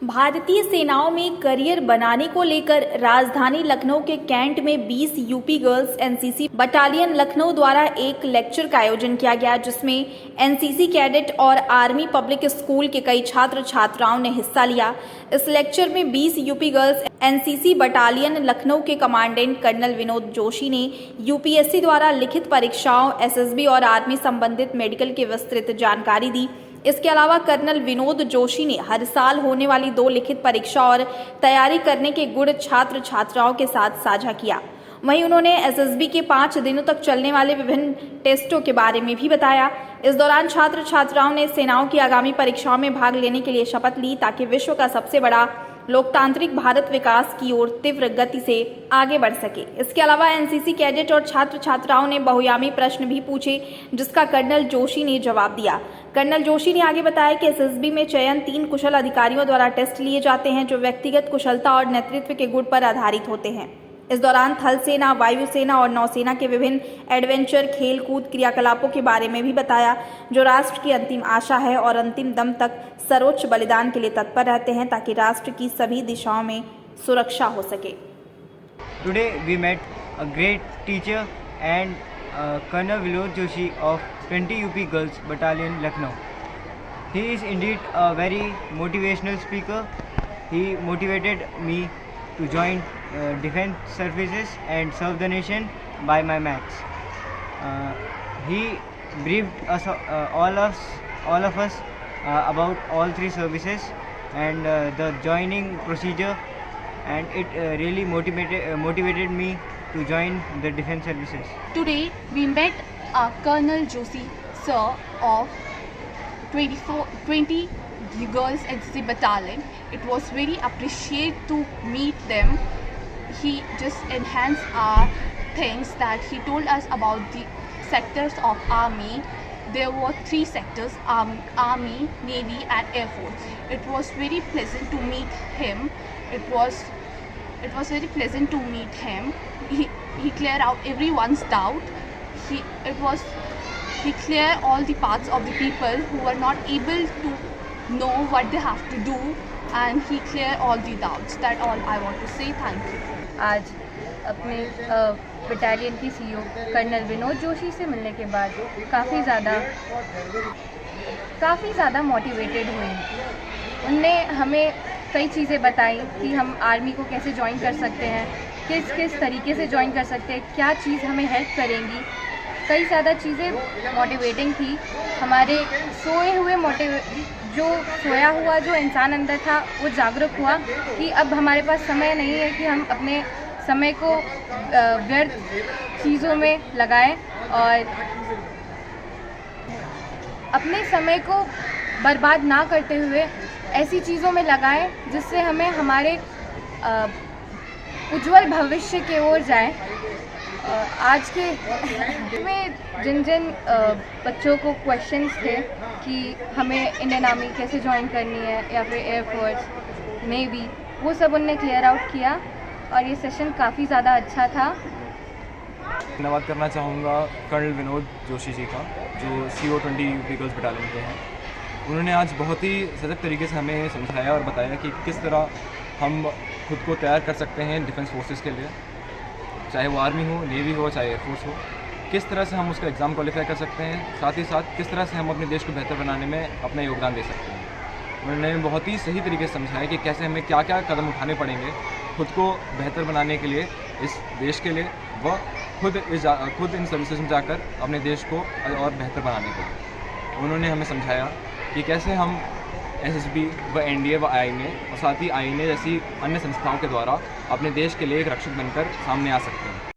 भारतीय सेनाओं में करियर बनाने को लेकर राजधानी लखनऊ के कैंट में 20 UP girls NCC battalion Lucknow द्वारा एक लेक्चर का आयोजन किया गया, जिसमें एनसीसी कैडेट और आर्मी पब्लिक स्कूल के कई छात्र छात्राओं ने हिस्सा लिया। इस लेक्चर में 20 UP girls NCC battalion Lucknow के कमांडेंट कर्नल विनोद जोशी ने यूपीएससी द्वारा लिखित परीक्षाओं, एसएसबी और आर्मी संबंधित मेडिकल की विस्तृत जानकारी दी। इसके अलावा कर्नल विनोद जोशी ने हर साल होने वाली 2 लिखित परीक्षा और तैयारी करने के गुण छात्र छात्राओं के साथ साझा किया। वहीं उन्होंने एसएसबी के 5 दिनों तक चलने वाले विभिन्न टेस्टों के बारे में भी बताया। इस दौरान छात्र छात्राओं ने सेनाओं की आगामी परीक्षाओं में भाग लेने के लिए शपथ ली, ताकि विश्व का सबसे बड़ा लोकतांत्रिक भारत विकास की ओर तीव्र गति से आगे बढ़ सके। इसके अलावा एनसीसी कैडेट और छात्र छात्राओं ने बहुआयामी प्रश्न भी पूछे, जिसका कर्नल जोशी ने जवाब दिया। कर्नल जोशी ने आगे बताया कि एसएसबी में चयन 3 कुशल अधिकारियों द्वारा टेस्ट लिए जाते हैं, जो व्यक्तिगत कुशलता और नेतृत्व के गुण पर आधारित होते हैं। इस दौरान थल सेना, वायुसेना और नौसेना के विभिन्न एडवेंचर, खेल कूद क्रियाकलापों के बारे में भी बताया, जो राष्ट्र की अंतिम आशा है और अंतिम दम तक सर्वोच्च बलिदान के लिए तत्पर रहते हैं, ताकि राष्ट्र की सभी दिशाओं में सुरक्षा हो सके। Today we met a great teacher and Colonel Vinod Joshi of 20 UP Girls Battalion Lucknow. He is indeed a very motivational speaker. He motivated me to join defense services and serve the nation by my max. He briefed us, all of us about all 3 services and the joining procedure, and it really motivated me to join the defense services. Today we met Colonel Joshi sir of 20 Girls NCC Battalion. It was very appreciated to meet them. He just enhanced our things that he told us about the sectors of Army. There were 3 sectors: Army, Navy and Air Force. It was very pleasant to meet him. It was very pleasant to meet him. He cleared out everyone's doubt. He cleared all the parts of the people who were not able to know what they have to do, and he cleared all the doubts. That's all I want to say. Thank you. आज अपने battalion की CEO colonel Vinod Joshi से मिलने के बाद काफ़ी ज़्यादा motivated हुई। उनने हमें कई चीज़ें बताई कि हम आर्मी को कैसे ज्वाइन कर सकते हैं, किस तरीके से ज्वाइन कर सकते हैं, क्या चीज़ हमें हेल्प करेंगी। कई ज़्यादा चीज़ें मोटिवेटिंग थी। हमारे सोया हुआ जो इंसान अंदर था, वो जागरूक हुआ कि अब हमारे पास समय नहीं है कि हम अपने समय को व्यर्थ चीज़ों में लगाएं और अपने समय को बर्बाद ना करते हुए ऐसी चीज़ों में लगाएं जिससे हमें हमारे उज्जवल भविष्य की ओर जाएं। आज के में जिन बच्चों को क्वेश्चंस थे कि हमें इंडियन आर्मी कैसे ज्वाइन करनी है या फिर एयरफोर्स, नेवी, वो सब उनने क्लियर आउट किया और ये सेशन काफ़ी ज़्यादा अच्छा था। धन्यवाद करना चाहूँगा कर्नल विनोद जोशी जी का, जो सीईओ 20 यूपी गर्ल्स बटालियन के हैं। उन्होंने आज बहुत ही सजग तरीके से हमें समझाया और बताया कि किस तरह हम खुद को तैयार कर सकते हैं डिफेंस फोर्सेस के लिए, चाहे वो आर्मी हो, नेवी हो, चाहे एयरफोर्स हो। किस तरह से हम उसका एग्ज़ाम क्वालिफाई कर सकते हैं, साथ ही साथ किस तरह से हम अपने देश को बेहतर बनाने में अपना योगदान दे सकते हैं। उन्होंने बहुत ही सही तरीके से समझाया कि कैसे हमें क्या क्या कदम उठाने पड़ेंगे खुद को बेहतर बनाने के लिए, इस देश के लिए, व खुद इन सर्विसेज में जाकर अपने देश को और बेहतर बनाने के लिए। उन्होंने हमें समझाया कि कैसे हम एसएसबी व एनडीए व आईएनए और साथ ही आईएनए जैसी अन्य संस्थाओं के द्वारा अपने देश के लिए एक रक्षक बनकर सामने आ सकते हैं।